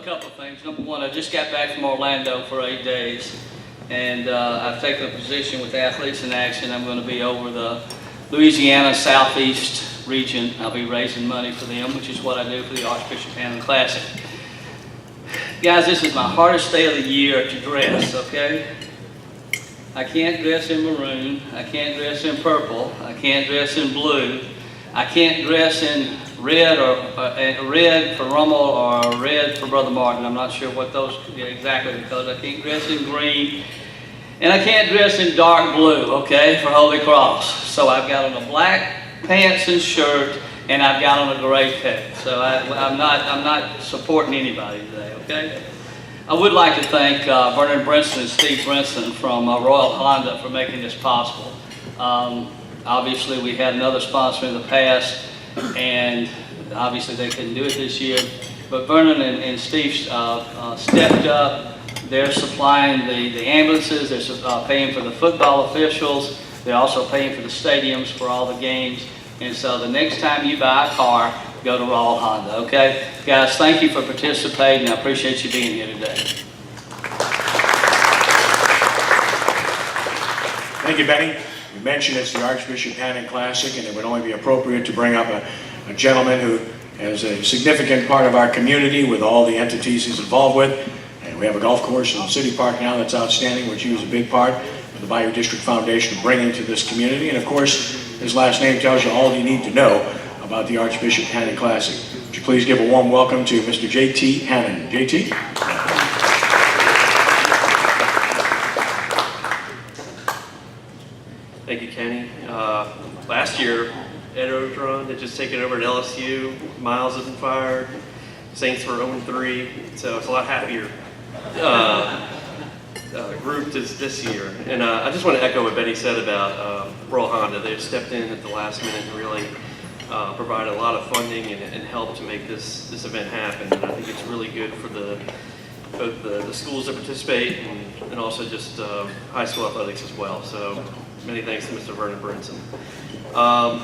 couple of things. Number one, I just got back from Orlando for 8 days, and I've taken a position with Athletes in Action. I'm going to be over the Louisiana Southeast region. I'll be raising money for them, which is what I do for the Archbishop Hannan Classic. Guys, this is my hardest day of the year to dress, okay? I can't dress in maroon, I can't dress in purple, I can't dress in blue, I can't dress in red or red for Rummel or red for Brother Martin. I'm not sure what those exactly, because I can't dress in green, and I can't dress in dark blue, okay, for Holy Cross. So I've got on a black pants and shirt, and I've got on a gray tee. So I'm not supporting anybody today, okay? I would like to thank Vernon Brinson and Steve Brinson from Royal Honda for making this possible. Obviously, we had another sponsor in the past, and obviously they couldn't do it this year. But Vernon and Steve stepped up. They're supplying the ambulances. They're paying for the football officials. They're also paying for the stadiums for all the games. And so the next time you buy a car, go to Royal Honda, okay? Guys, thank you for participating. I appreciate you being here today. Thank you, Benny. You mentioned it's the Archbishop Hannan Classic, and it would only be appropriate to bring up a gentleman who is a significant part of our community with all the entities he's involved with. And we have a golf course in the city park now that's outstanding, which he was a big part of the Bayou District Foundation bringing to this community. And of course, his last name tells you all you need to know about the Archbishop Hannan Classic. Would you please give a warm welcome to Mr. J.T. Hannan. J.T.? Thank you, Kenny. Last year, Ed Orgeron had just taken over at LSU. Miles had been fired. Saints were 0-3, so it's a lot happier group this year. And I just want to echo what Benny said about Royal Honda. They stepped in at the last minute and really provided a lot of funding and help to make this event happen. And I think it's really good for both the schools that participate and also just high school athletics as well. So many thanks to Mr. Vernon Brinson. I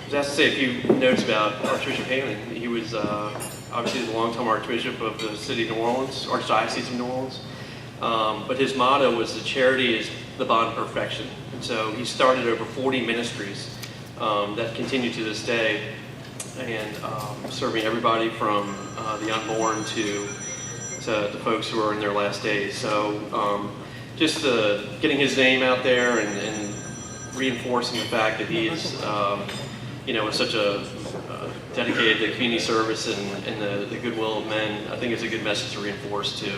was asked to say a few notes about Archbishop Hannan. He was obviously the long-term Archbishop of the city of New Orleans, Archdiocese of New Orleans. But his motto was, the charity is the bond of perfection. And so he started over 40 ministries that continue to this day, and serving everybody from the unborn to folks who are in their last days. So just getting his name out there and reinforcing the fact that he is, was such a dedicated to community service and the goodwill of men, I think it's a good message to reinforce to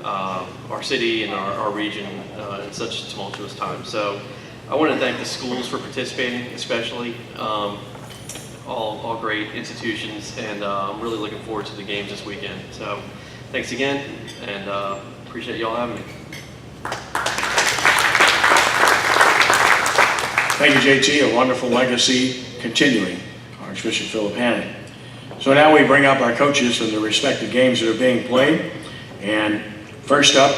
our city and our region in such a tumultuous time. So I want to thank the schools for participating, especially all great institutions, and I'm really looking forward to the games this weekend. So thanks again, and appreciate you all having me. Thank you, JT. A wonderful legacy continuing, Archbishop Philip Hannan. So now we bring up our coaches for the respective games that are being played. And first up,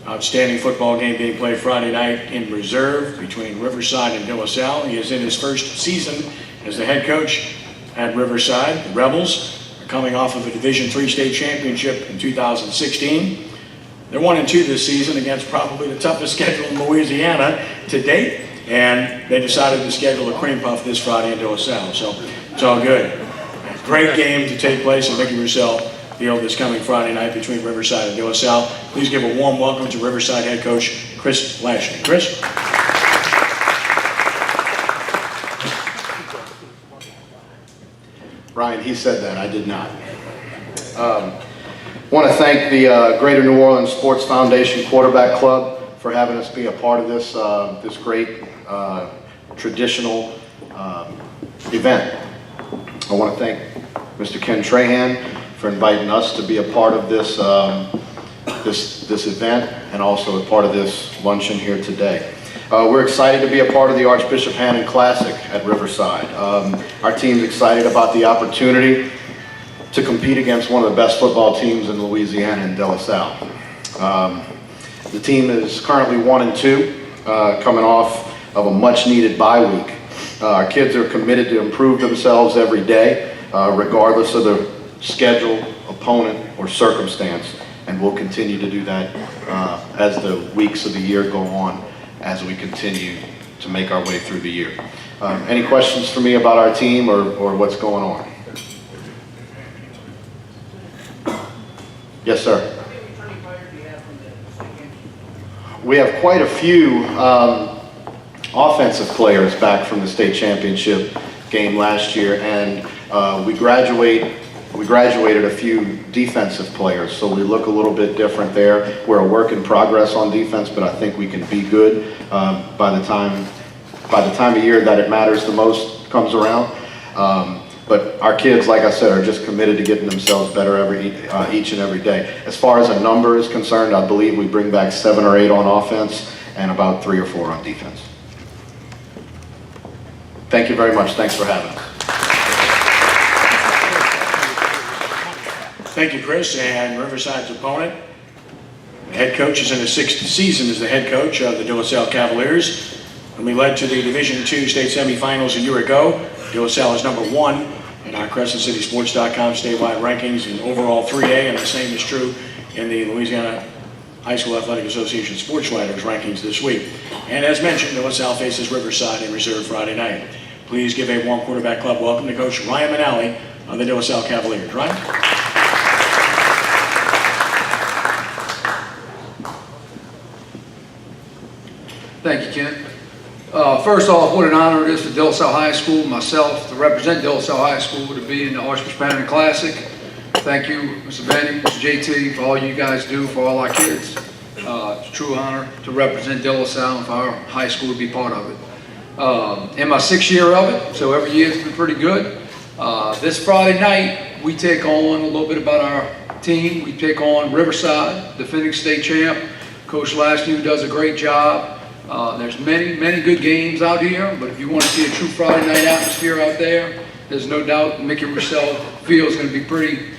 outstanding football game being played Friday night in reserve between Riverside and De La Salle. He is in his first season as the head coach at Riverside. The Rebels are coming off of a Division III state championship in 2016. They're 1-2 this season against probably the toughest schedule in Louisiana to date. And they decided to schedule a cream puff this Friday in De La Salle. So it's all good. Great game to take place at Mickey Rousseau Field this coming Friday night between Riverside and De La Salle. Please give a warm welcome to Riverside head coach Chris Lashley. Chris? Ryan, he said that, I did not. Want to thank the Greater New Orleans Sports Foundation Quarterback Club for having us be a part of this great traditional event. I want to thank Mr. Ken Trahan for inviting us to be a part of this this event, and also a part of this luncheon here today. We're excited to be a part of the Archbishop Hannan Classic at Riverside. Our team's excited about the opportunity to compete against one of the best football teams in Louisiana in De La Salle. The team is currently 1-2, coming off of a much-needed bye week. Our kids are committed to improve themselves every day, regardless of the schedule, opponent, opponent, or circumstance. And we'll continue to do that as the weeks of the year go on, as we continue to make our way through the year. Any questions for me about our team or what's going on? Yes, sir. We have quite a few offensive players back from the state championship game last year, and we graduated a few defensive players, so we look a little bit different there. We're a work in progress on defense, but I think we can be good by the time of year that it matters the most comes around. But our kids, like I said, are just committed to getting themselves better each and every day. As far as a number is concerned, I believe we bring back 7 or 8 on offense and about 3 or 4 on defense. Thank you very much. Thanks for having us. Thank you, Chris. And Riverside's opponent, the head coach, is in his 6th season as the head coach of the De La Salle Cavaliers. When we led to the Division II state semifinals a year ago, De La Salle is number 1 in our CrescentCitySports.com statewide rankings in overall 3A, and the same is true in the Louisiana High School Athletic Association Sports Writers rankings this week. And as mentioned, De La Salle faces Riverside in reserve Friday night. Please give a warm quarterback club welcome to Coach Ryan Manali of the De La Salle Cavaliers. Ryan? Thank you, Ken. First off, what an honor it is for De La Salle High School, myself, to represent De La Salle High School, to be in the Archbishop Hannan Classic. Thank you, Mr. Benny, Mr. JT, for all you guys do for all our kids. It's a true honor to represent De La Salle and for our high school to be part of it. In my 6th year of it, so every year it's been pretty good. This Friday night, we take on a little bit about our team. We take on Riverside, defending state champ. Coach Lashney does a great job. There's many good games out here, but if you want to see a true Friday night atmosphere out there, there's no doubt Mickey Rousseau Field is going to be pretty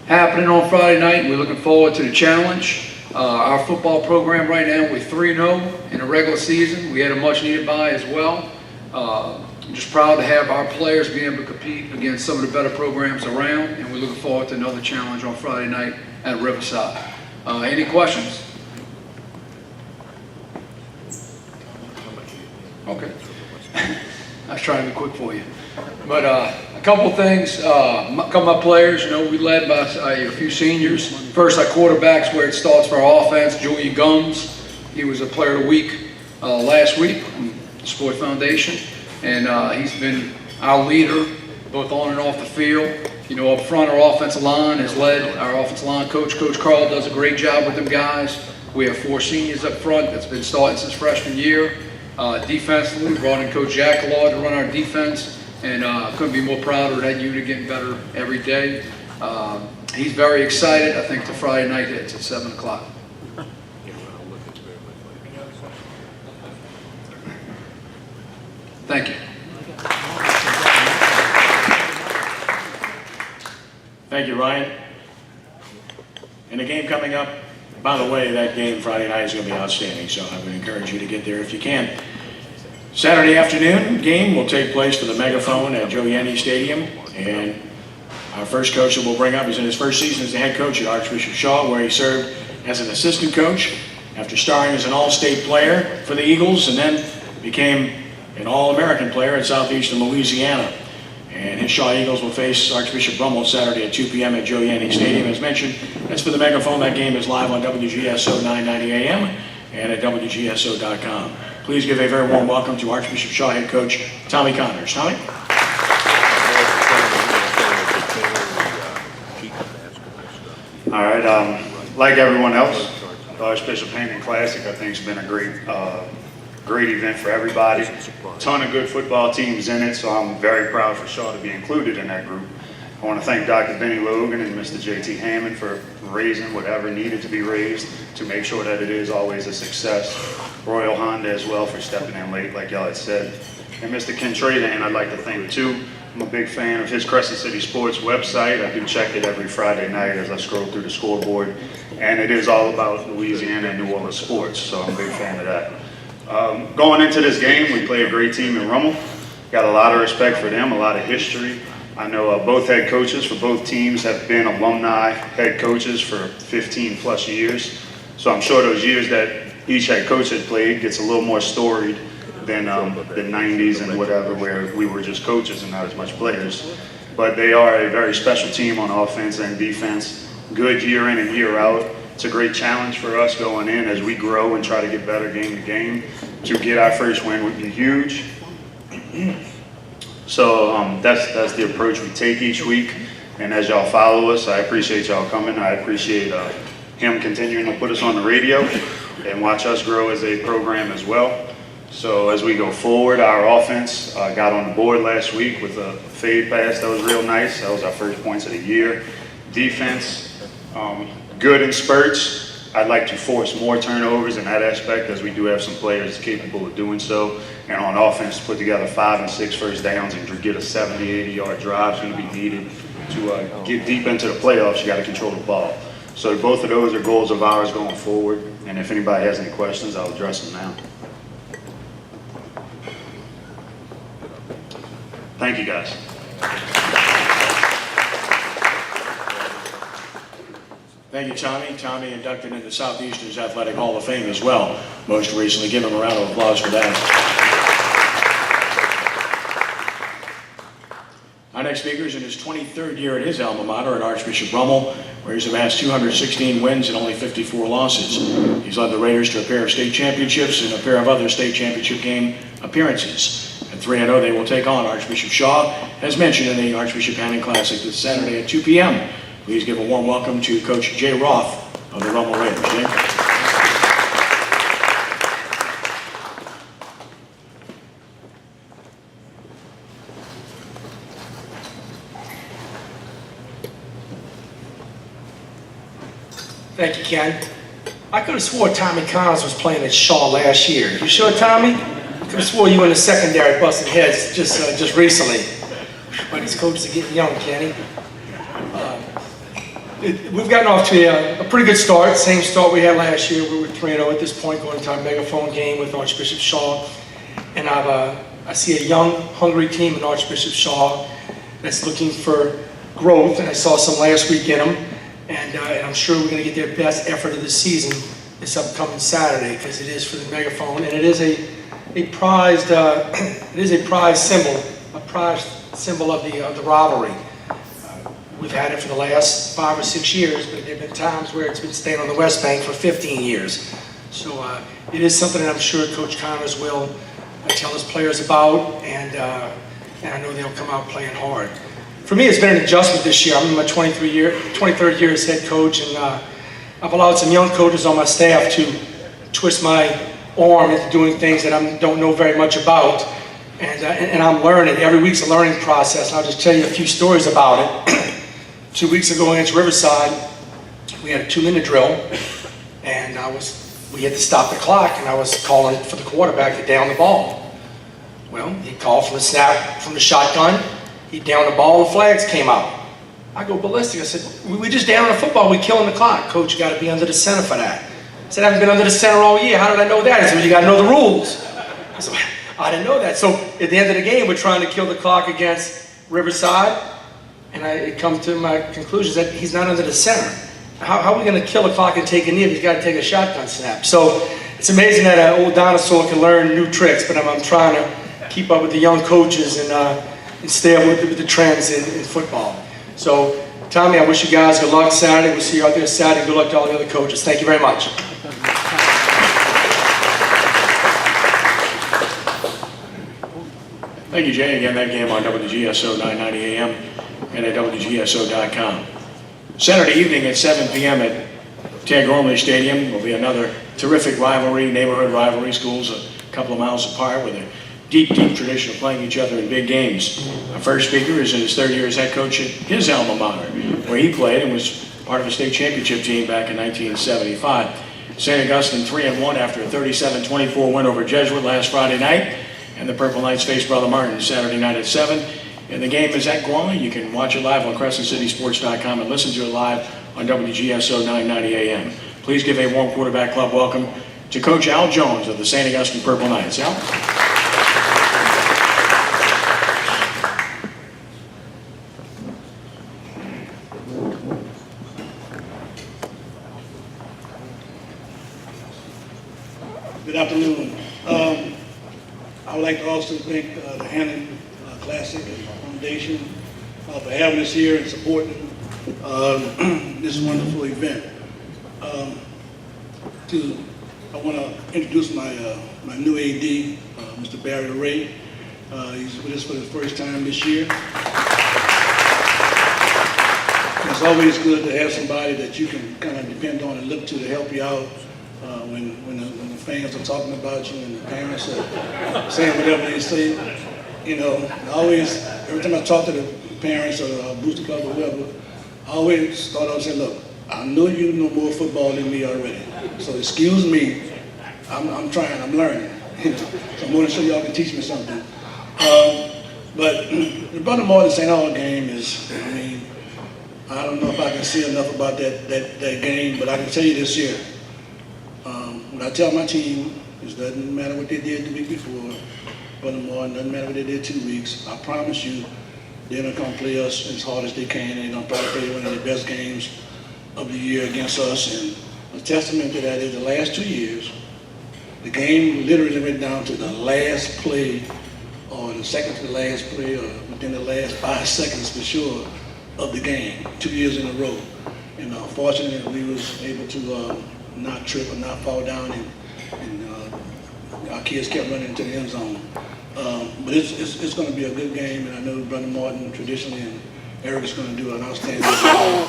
happening on Friday night. We're looking forward to the challenge. Our football program right now, we're 3-0 in the regular season. We had a much needed bye as well. I'm just proud to have our players be able to compete against some of the better programs around, and we're looking forward to another challenge on Friday night at Riverside. Any questions? Okay. I was trying to be quick for you. But a couple things, a couple of my players, you know, we led by a few seniors. First, our quarterbacks, where it starts for our offense, Julian Gums. He was a player of the week last week from the Sport Foundation. And he's been our leader, both on and off the field. You know, up front, our offensive line has led our offensive line coach. Coach Carl does a great job with them guys. We have 4 seniors up front that's been starting since freshman year. Defensively, we brought in Coach Jack Law to run our defense, and couldn't be more proud of that unit getting better every day. He's very excited. I think the Friday night hits at 7 o'clock. Thank you. Thank you, Ryan. And the game coming up, by the way, that game Friday night is going to be outstanding, so I would encourage you to get there if you can. Saturday afternoon game will take place for the Megaphone at Joe Yenny Stadium, and our first coach that we'll bring up is in his first season as the head coach at Archbishop Shaw, where he served as an assistant coach after starring as an all-state player for the Eagles, and then became an All-American player at Southeastern Louisiana. And his Shaw Eagles will face Archbishop Brummel Saturday at 2 p.m. at Joe Yenny Stadium. As mentioned, that's for the Megaphone. That game is live on WGSO 990 AM and at WGSO.com. Please give a very warm welcome to Archbishop Shaw head coach Tommy Connors. Tommy? All right, like everyone else, the Archbishop Hannan Classic I think has been a great event for everybody. A ton of good football teams in it, so I'm very proud for Shaw to be included in that group. I want to thank Dr. Benny Logan and Mr. JT Hammond for raising whatever needed to be raised to make sure that it is always a success. Royal Honda as well for stepping in late, like y'all had said. And Mr. Ken Trahan, I'd like to thank too. I'm a big fan of his Crescent City Sports website. I do check it every Friday night as I scroll through the scoreboard. And it is all about Louisiana and New Orleans sports, so I'm a big fan of that. Going into this game, we play a great team in Rummel. Got a lot of respect for them, a lot of history. I know both head coaches for both teams have been alumni head coaches for 15 plus years. So I'm sure those years that each head coach had played gets a little more storied than the 90s and whatever, where we were just coaches and not as much players. But they are a very special team on offense and defense. Good year in and year out. It's a great challenge for us going in as we grow and try to get better game to game. To get our first win would be huge. So that's the approach we take each week. And as y'all follow us, I appreciate y'all coming. I appreciate him continuing to put us on the radio and watch us grow as a program as well. So as we go forward, our offense got on the board last week with a fade pass that was real nice. That was our first points of the year. Defense, good in spurts. I'd like to force more turnovers in that aspect, as we do have some players capable of doing so. And on offense, put together 5 and 6 first downs and get a 70, 80-yard drive is going to be needed to get deep into the playoffs. You got to control the ball. So both of those are goals of ours going forward. And if anybody has any questions, I'll address them now. Thank you, guys. Thank you, Tommy. Tommy inducted into Southeastern's Athletic Hall of Fame as well. Most recently, give him a round of applause for that. Our next speaker is in his 23rd year at his alma mater at Archbishop Rummel, where he's amassed 216 wins and only 54 losses. He's led the Raiders to a pair of state championships and a pair of other state championship game appearances. At 3-0, they will take on Archbishop Shaw, as mentioned in the Archbishop Hannan Classic this Saturday at 2 p.m. Please give a warm welcome to Coach Jay Roth of the Rummel Raiders. Jay? Thank you, Ken. I could have swore Tommy Connors was playing at Shaw last year. You sure, Tommy? I could have swore you were in the secondary busting heads just recently. But these coaches are getting young, Kenny. We've gotten off to a pretty good start. Same start we had last year. We were 3-0 at this point, going to our megaphone game with Archbishop Shaw. And I see a young, hungry team in Archbishop Shaw that's looking for growth. And I saw some last week in them. And I'm sure we're going to get their best effort of the season this upcoming Saturday, because it is for the megaphone, and it is a prized symbol of the rivalry. We've had it for the last 5 or 6 years, but there have been times where it's been staying on the West Bank for 15 years. So it is something that I'm sure Coach Connors will tell his players about, and I know they'll come out playing hard. For me, it's been an adjustment this year. I'm in my 23rd year as head coach, and I've allowed some young coaches on my staff to twist my arm into doing things that I don't know very much about. And I'm learning. Every week's a learning process. And I'll just tell you a few stories about it. 2 weeks ago against Riverside, we had a 2-minute drill, and we had to stop the clock, and I was calling for the quarterback to down the ball. Well, he called from the snap from the shotgun. He downed the ball, the flags came out. I go ballistic. I said, we just downed the football, we killing the clock. Coach, you got to be under the center for that. I said, I haven't been under the center all year. How did I know that? He said, well, you got to know the rules. I said, I didn't know that. So at the end of the game, we're trying to kill the clock against Riverside, and it comes to my conclusion that he's not under the center. How are we going to kill the clock and take a knee if he's got to take a shotgun snap? So it's amazing that an old dinosaur can learn new tricks, but I'm trying to keep up with the young coaches and stay up with the trends in football. So, Tommy, I wish you guys good luck Saturday. We'll see you out there Saturday. Good luck to all the other coaches. Thank you very much. Thank you, Jay. Again, that game on WGSO 990 AM and at WGSO.com. Saturday evening at 7 p.m. at Ted Gormley Stadium will be another terrific rivalry, neighborhood rivalry. Schools a couple of miles apart with a deep tradition of playing each other in big games. Our first speaker is in his 3rd year as head coach at his alma mater, where he played and was part of a state championship team back in 1975. St. Augustine 3-1 after a 37-24 win over Jesuit last Friday night, and the Purple Knights face Brother Martin Saturday night at 7. And the game is at Gormley. You can watch it live on CrescentCitySports.com and listen to it live on WGSO 990 AM. Please give a warm quarterback club welcome to Coach Al Jones of the St. Augustine Purple Knights. Al? Good afternoon. I would like to also thank the Hannan Classic Foundation for having us here and supporting this wonderful event. I want to introduce my new AD, Mr. Barry Ray. He's with us for the first time this year. It's always good to have somebody that you can kind of depend on and look to help you out when the fans are talking about you and the parents are saying whatever they say. You know, every time I talk to the parents or booster club or whoever, I always start off saying, look, I know you know more football than me already. So excuse me, I'm trying, I'm learning. So I'm going to show y'all can teach me something. But the Brother Martin St. Paul game is, I mean, I don't know if I can say enough about that game, but I can tell you this here. When I tell my team, it doesn't matter what they did the week before, Brother Martin, doesn't matter what they did 2 weeks, I promise you, they're going to come play us as hard as they can, and they're going to probably play one of the best games of the year against us. And a testament to that is the last 2 years, the game literally went down to the last play, or the second to the last play, or within the last 5 seconds for sure, of the game, 2 years in a row. And fortunately, we was able to not trip or not fall down, and our kids kept running into the end zone. But it's going to be a good game, and I know Brother Martin traditionally and Eric is going to do an outstanding job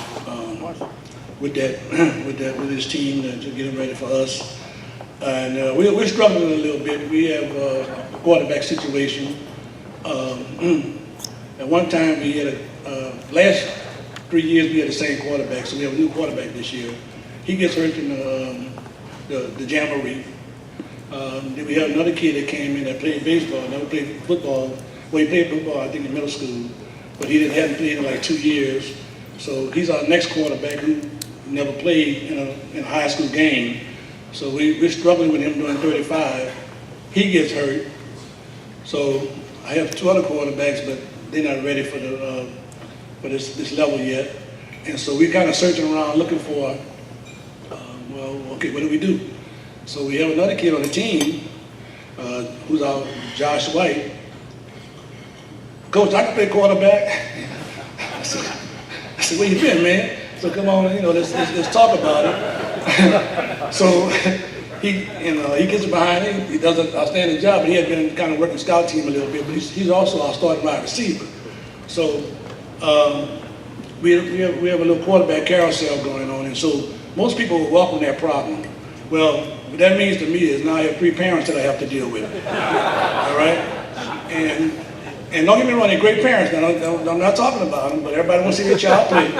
with his team to get them ready for us. And we're struggling a little bit. We have a quarterback situation. At one time, we had last 3 years we had the same quarterback, so we have a new quarterback this year. He gets hurt in the jamboree. Then we have another kid that came in that played baseball, never played football. Well, he played football, I think, in middle school, but he hadn't played in like 2 years. So he's our next quarterback who never played in a high school game. So we're struggling with him doing 35. He gets hurt. So I have 2 other quarterbacks, but they're not ready for this level yet. And so we're kind of searching around looking for, well, okay, what do we do? So we have another kid on the team who's our Josh White. Coach, I can play quarterback. I said, where you been, man? So come on, let's talk about it. So he gets behind him. He does an outstanding job, but he had been kind of working scout team a little bit. But he's also our starting wide receiver. So we have a little quarterback carousel going on, and so most people will welcome that problem. Well, what that means to me is now I have 3 parents that I have to deal with. All right, and don't get me wrong, they're great parents. Now, I'm not talking about them, but everybody wants to see their child play.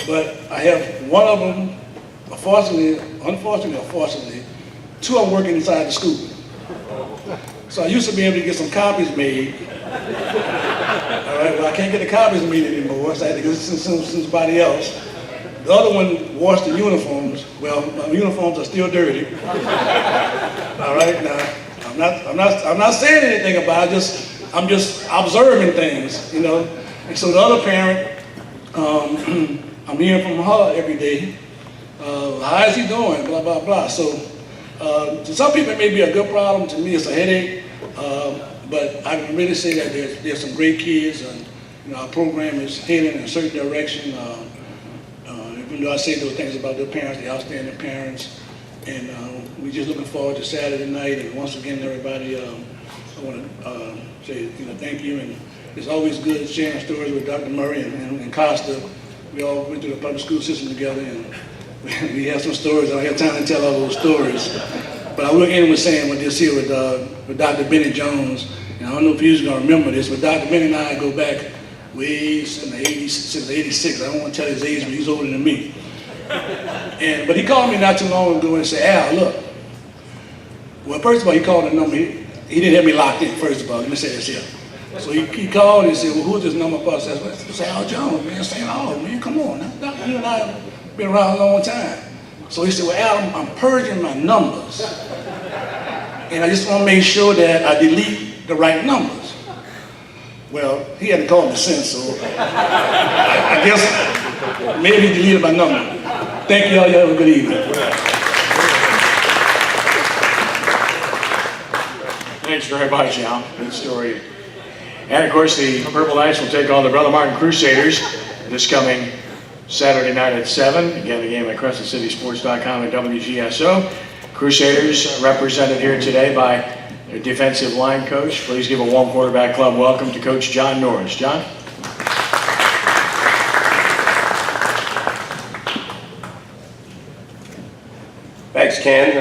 But I have one of them, unfortunately, 2 of them working inside the school. So I used to be able to get some copies made. All right, well, I can't get the copies made anymore, so I had to get somebody else. The other one washed the uniforms. Well, my uniforms are still dirty. All right, now I'm not saying anything about it. I'm just observing things, And so the other parent, I'm hearing from her every day. How is he doing? Blah blah blah. So to some people it may be a good problem. To me, it's a headache. But I can really say that there's some great kids, and our program is heading in a certain direction. Even though I say those things about their parents, the outstanding parents, and we're just looking forward to Saturday night. And once again, everybody, I want to say thank you. And it's always good sharing stories with Dr. Murray and Costa. We all went through the public school system together, and we have some stories. I don't have time to tell all those stories. But I will end with saying with this here with Dr. Benny Jones. And I don't know if you're going to remember this, but Dr. Benny and I go back way since the 80s, since 86. I don't want to tell his age, but he's older than me. But he called me not too long ago and said, Al, look. Well, first of all, he called the number. He didn't have me locked in, first of all. Let me say this here. So he called and said, well, who's this number for? I said, it's Al Jones, man. St. Paul, man, come on. Now, you and I have been around a long time. So he said, well, Al, I'm purging my numbers. And I just want to make sure that I delete the right numbers. Well, he hadn't called me since, so I guess maybe he deleted my number. Thank you all. You have a good evening. Thanks very much, Al. Good story. And of course, the Purple Knights will take on the Brother Martin Crusaders this coming Saturday night at 7. Again, the game at CrescentCitySports.com and WGSO. Crusaders represented here today by their defensive line coach. Please give a warm quarterback club welcome to Coach John Norris. John? Thanks, Ken.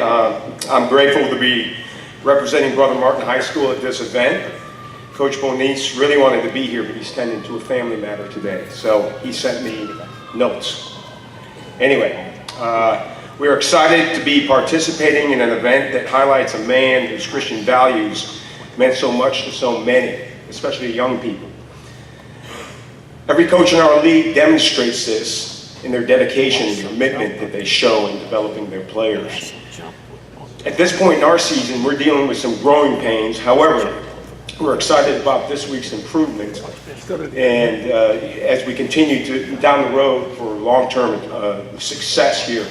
I'm grateful to be representing Brother Martin High School at this event. Coach Bonice really wanted to be here, but he's tending to a family matter today, so he sent me notes. Anyway, we're excited to be participating in an event that highlights a man whose Christian values meant so much to so many, especially young people. Every coach in our league demonstrates this in their dedication and commitment that they show in developing their players. At this point in our season, we're dealing with some growing pains. However, we're excited about this week's improvement, and as we continue to down the road for long-term success here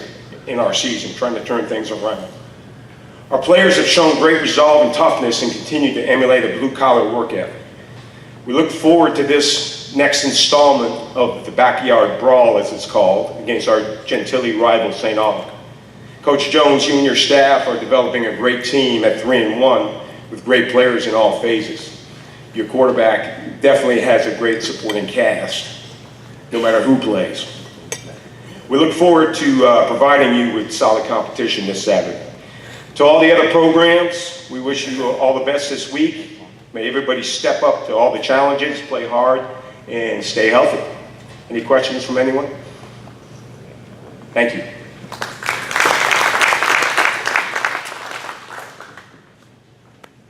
in our season, trying to turn things around. Our players have shown great resolve and toughness and continue to emulate a blue-collar work ethic. We look forward to this next installment of the backyard brawl, as it's called, against our Gentilly rival St. Aug. Coach Jones' junior staff are developing a great team at 3-1 with great players in all phases. Your quarterback definitely has a great supporting cast, no matter who plays. We look forward to providing you with solid competition this Saturday. To all the other programs, we wish you all the best this week. May everybody step up to all the challenges, play hard, and stay healthy. Any questions from anyone? Thank you.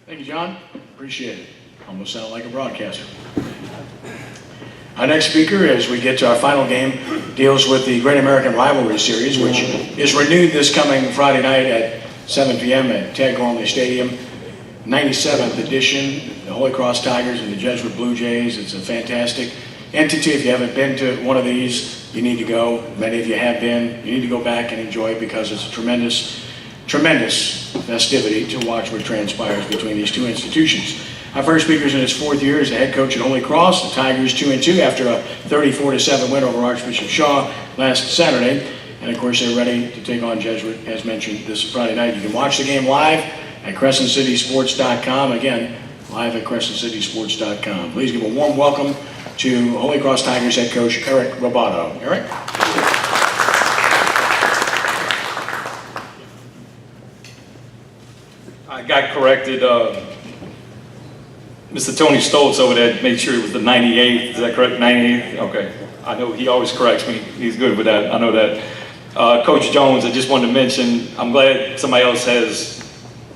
Thank you, John. Appreciate it. Almost sound like a broadcaster. Our next speaker, as we get to our final game, deals with the Great American Rivalry Series, which is renewed this coming Friday night at 7 p.m. at Ted Gormley Stadium. 97th edition, the Holy Cross Tigers and the Jesuit Blue Jays. It's a fantastic entity. If you haven't been to one of these, you need to go. Many of you have been. You need to go back and enjoy it because it's a tremendous festivity to watch what transpires between these two institutions. Our first speaker is in his 4th year as the head coach at Holy Cross. The Tigers 2-2 after a 34-7 win over Archbishop Shaw last Saturday. And of course, they're ready to take on Jesuit, as mentioned, this Friday night. You can watch the game live at CrescentCitySports.com. Again, live at CrescentCitySports.com. Please give a warm welcome to Holy Cross Tigers head coach Eric Roboto. Eric? I got corrected. Mr. Tony Stoltz over there made sure it was the 98th. Is that correct? 98th? Okay. I know he always corrects me. He's good with that. I know that. Coach Jones, I just wanted to mention, I'm glad somebody else has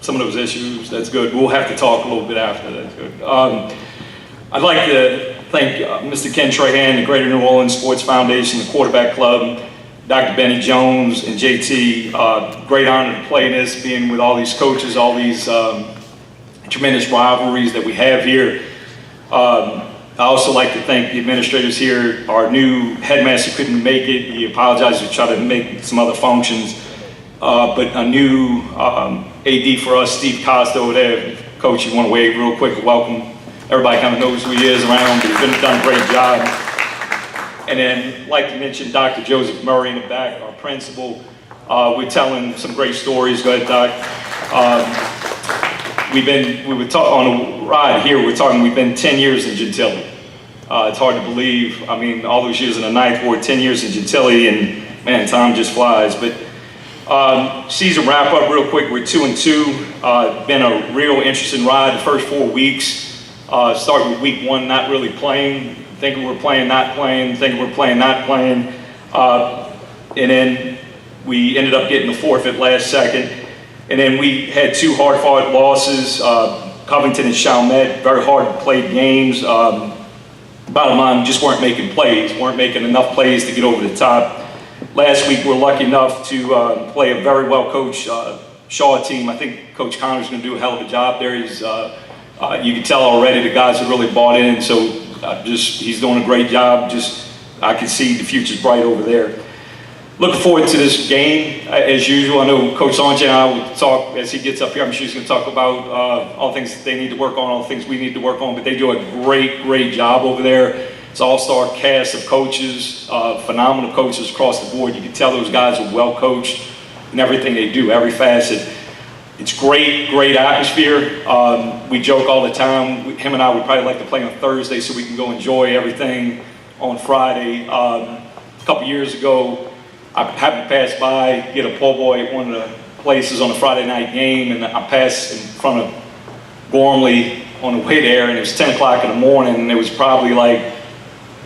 some of those issues. That's good. We'll have to talk a little bit after. That's good. I'd like to thank Mr. Ken Trahan, the Greater New Orleans Sports Foundation, the Quarterback Club, Dr. Benny Jones, and JT. Great honor to play this, being with all these coaches, all these tremendous rivalries that we have here. I also like to thank the administrators here. Our new headmaster couldn't make it. He apologized to try to make some other functions. But a new AD for us, Steve Costa over there. Coach, you want to wave real quick? Welcome. Everybody kind of knows who he is around. He's done a great job. And then, I'd like to mention Dr. Joseph Murray in the back, our principal. We're telling some great stories. Go ahead, Doc. We were talking on a ride here. We've been 10 years in Gentilly. It's hard to believe. I mean, all those years in the ninth ward, 10 years in Gentilly, and man, time just flies. But season wrap up real quick. We're 2-2. Been a real interesting ride. The first 4 weeks. Started with week 1, not really playing. Thinking we're playing, not playing. Thinking we're playing, not playing. And then we ended up getting the forfeit last second. And then we had 2 hard-fought losses, Covington and Chalmette, very hard-played games. Bottom line, just weren't making plays, weren't making enough plays to get over the top. Last week, we were lucky enough to play a very well-coached Shaw team. I think Coach Connor's going to do a hell of a job there. He's, you can tell already the guys have really bought in, so he's doing a great job. I can see the future's bright over there. Looking forward to this game, as usual. I know Coach Sanjay and I will talk as he gets up here. I'm sure he's going to talk about all things that they need to work on, all the things we need to work on, but they do a great job over there. It's an all-star cast of coaches, phenomenal coaches across the board. You can tell those guys are well coached in everything they do, every facet. It's great atmosphere. We joke all the time. Him and I would probably like to play on Thursday so we can go enjoy everything on Friday. A couple years ago, I happened to pass by, get a po' boy at one of the places on a Friday night game, and I passed in front of Gormley on the way there, and it was 10 o'clock in the morning, and there was probably like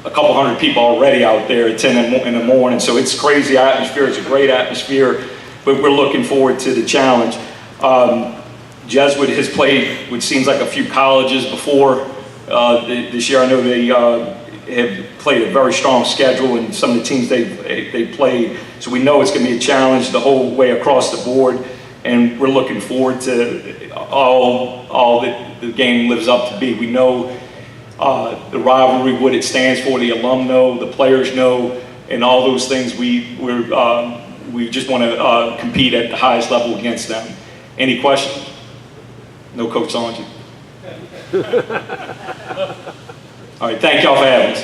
a couple hundred people already out there at 10 in the morning. So it's crazy atmosphere. It's a great atmosphere, but we're looking forward to the challenge. Jesuit has played, which seems like a few colleges before this year. I know they have played a very strong schedule, and some of the teams they played. So we know it's going to be a challenge the whole way across the board, and we're looking forward to all that the game lives up to be. We know the rivalry, what it stands for. The alum know, the players know, and all those things. We just want to compete at the highest level against them. Any questions? No, Coach Sanjay. All right, thank y'all for having us.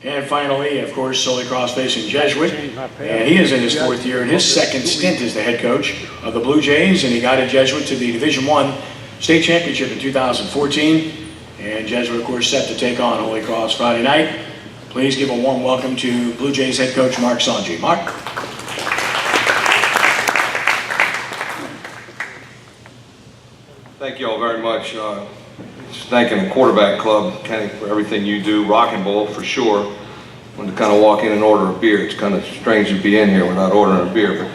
And finally, of course, Holy Cross facing Jesuit. And he is in his fourth year and his second stint as the head coach of the Blue Jays. And he guided Jesuit to the Division I state championship in 2014. And Jesuit, of course, set to take on Holy Cross Friday night. Please give a warm welcome to Blue Jays head coach Mark Sanjay. Mark? Thank you all very much. Just thanking the quarterback club, Kenny, for everything you do. Rock and Bowl, for sure. When to kind of walk in and order a beer, it's kind of strange to be in here without ordering a beer, but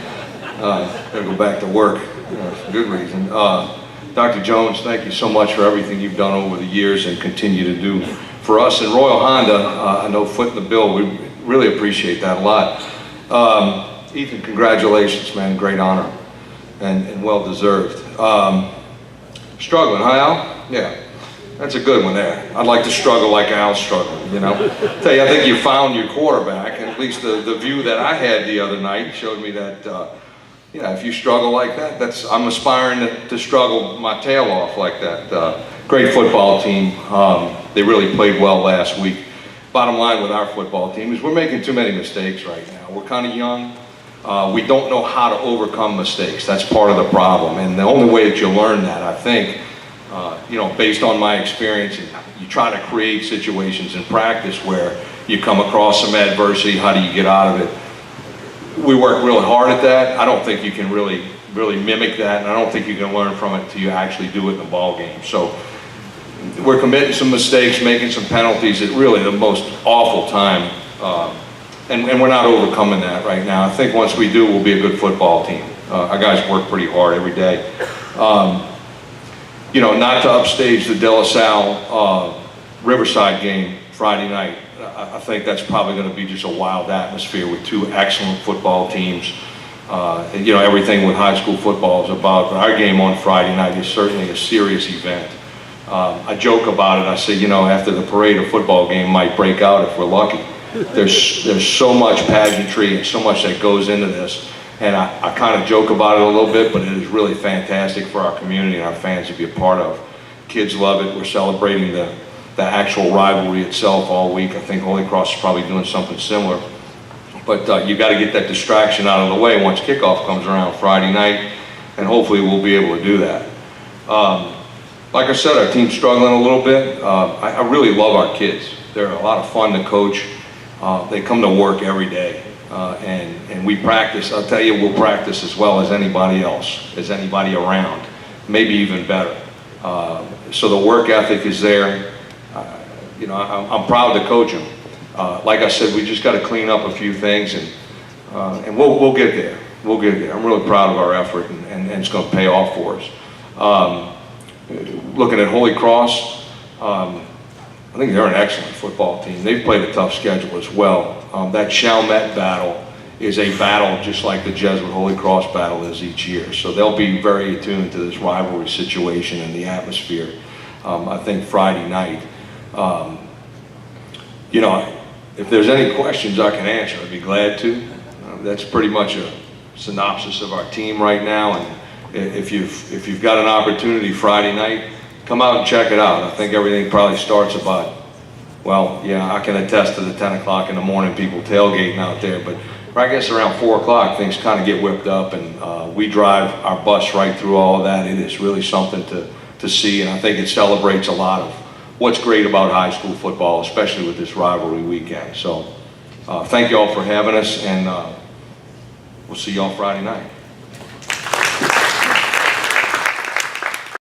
gotta go back to work for good reason. Dr. Jones, thank you so much for everything you've done over the years and continue to do for us. And Royal Honda, I know footing the bill, we really appreciate that a lot. Ethan, congratulations, man, great honor and well deserved. Struggling, huh, Al? Yeah, that's a good one there. I'd like to struggle like Al's struggling, you know. Tell you, I think you found your quarterback, and at least the view that I had the other night showed me that, yeah, if you struggle like that, I'm aspiring to struggle my tail off like that. Great football team. They really played well last week. Bottom line with our football team is we're making too many mistakes right now. We're kind of young. We don't know how to overcome mistakes. That's part of the problem. And the only way that you learn that, I think, you know, based on my experience, you try to create situations in practice where you come across some adversity. How do you get out of it? We work really hard at that. I don't think you can really mimic that, and I don't think you can learn from it until you actually do it in the ball game. So we're committing some mistakes, making some penalties at really the most awful time. And we're not overcoming that right now. I think once we do, we'll be a good football team. Our guys work pretty hard every day. You know, not to upstage the De La Salle Riverside game Friday night. I think that's probably going to be just a wild atmosphere with two excellent football teams. You know, everything with high school football is about, but our game on Friday night is certainly a serious event. I joke about it. I say, you know, after the parade, a football game might break out if we're lucky. There's so much pageantry and so much that goes into this. And I kind of joke about it a little bit, but it is really fantastic for our community and our fans to be a part of. Kids love it. We're celebrating the actual rivalry itself all week. I think Holy Cross is probably doing something similar. But you got to get that distraction out of the way once kickoff comes around Friday night, and hopefully we'll be able to do that. Like I said, our team's struggling a little bit. I really love our kids. They're a lot of fun to coach. They come to work every day. And we practice. I'll tell you, we'll practice as well as anybody else, as anybody around, maybe even better. So the work ethic is there. You know, I'm proud to coach them. Like I said, we just got to clean up a few things, and we'll get there. We'll get there. I'm really proud of our effort, and it's going to pay off for us. Looking at Holy Cross, I think they're an excellent football team. They've played a tough schedule as well. That Chalmette battle is a battle just like the Jesuit Holy Cross battle is each year. So they'll be very attuned to this rivalry situation and the atmosphere. I think Friday night, you know, if there's any questions I can answer, I'd be glad to. That's pretty much a synopsis of our team right now, and if you've got an opportunity Friday night, come out and check it out. I think everything probably starts about, well, yeah, I can attest to the 10 o'clock in the morning people tailgating out there, but I guess around 4 o'clock things kind of get whipped up, and we drive our bus right through all of that. It is really something to see, and I think it celebrates a lot of what's great about high school football, especially with this rivalry weekend. So thank you all for having us, and we'll see you all Friday night.